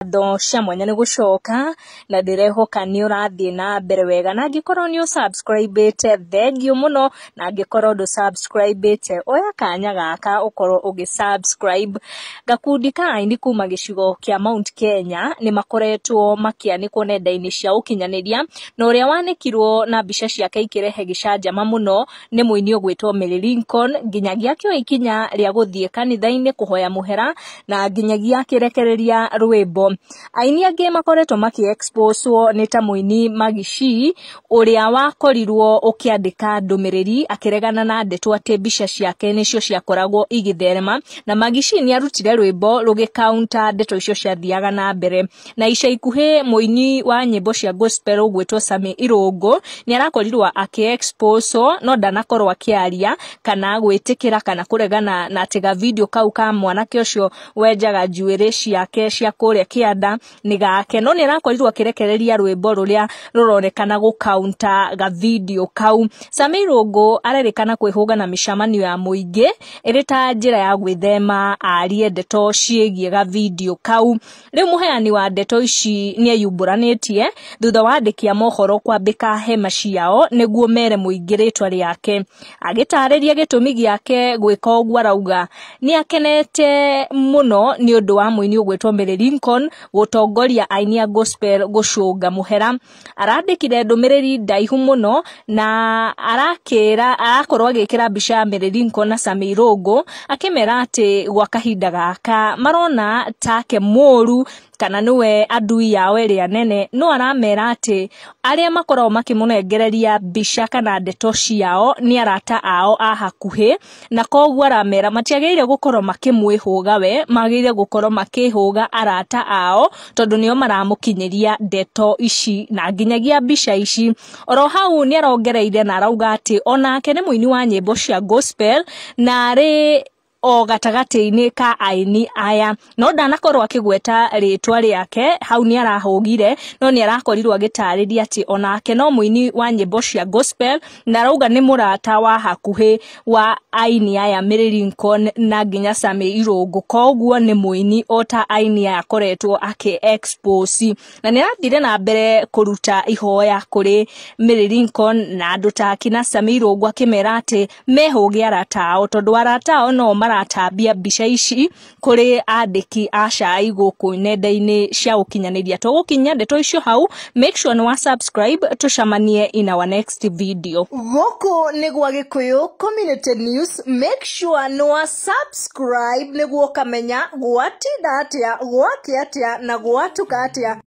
ngatho cia mwanya ni gucoka na ndirehoka ni urathie na mbere wega na ngikorwo ni subscribe-ite thengio muno na ngikorwo ndu subscribe-ite oya kanya gaka ukorwo ugisubscribe gakundi ka aini kuma gicigo kia Mount Kenya ni makoretwo makianikwo nenda-ini cia ukinyaniria na uria wanikirwo na mbica ciake ikirehe gicanjama muno ni muini ugwitwo Mary Lincoln nginyagia kio ikinya ria guthie kanitha-ini kuhoya muhera na nginyagia kirekereria rwimbo aini angi makoretwo maki-exposewo ni ta muini Magishi uria wakorirwo ukiandika ndumiriri akiregana na ndeto ati mbica ciake nicio ciakoragwo igitherema na Magishi ni arutire rwimbo rugi-counter ndeto icio ciathiaga na mbere na ica ikuhi muini wa nyimbo cia gospel ugwitwo Sami Irungu ni arakorirwo aki-exposewo no ndanakorwo akiaria kana gwitikira kana kuregana na tiga video kau ka mwanake ucio wenjaga njuiri ciake cia kuria kianda ni gake no ni arakorirwo akirekereria rwimbo ruria ruronekana gu-counter ga video kau. Sami Irungu arerikana kwihuga na mishamanio ya muingi iri ta njira ya gwithema arie ndeto ciegie ga video kau. Riu muheani wa ndeto ici ni eyumburanitie thutha wa andiki a mohoro kwambika hema ciao niguo mere muingi ritwa riake agitariria gitumi giake gwika uguo arauga ni akenete muno ni undu wa muini ugwitwo Mary Lincoln gutongoria aini a gospel gucunga muhera arandikire ndumiriri ndaihu muno na arakorwo agikira mbica ya Mary Lincoln na Sami Irungu akimera ati gwa kahinda gaka marona take moru kana niwe adui yao iria nene no aramera ati aria makorwo makimunengereria mbica kana ndeto ciao ni arata ao a hakuhi na koguo aramera matiageire gukorwo makimwihuga we magire gukorwo makihuga arata ao tondu nio maramukinyiria ndeto ici na nginyagia mbica ici. Oro hau ni arongereire na arauga ati onake ni muini wa nyimbo cia gospel na ari o gatagati-ini ka aini aya no ndanakorwo akigweta ritwa riake hau ni arahugire no ni arakorirwo agitariria ati onake no muini wa nyimbo cia gospel na arauga ni murata wa hakuhi wa aini aya Mary Lincoln na nginya Sami Irungu koguo ni muini ota aini aya akoretwo aki-expose na ni arathire na mbere kuruta ihoya kuri Mary Lincoln na andu ta kina Sami Irungu akimera ati mehuge arata ao tondu arata ao no maratambia mbica ici kuri andiki a cai guku nenda-ini cia ukinyaniria tugukinya ndeto icio hau make sure ni wa subscribe tucamanie in our next video. Guku ni gwa Gikuyu Community News, make sure ni wa subscribe niguo kamenya gwatinda atia gwakia atia na gwatuka atia.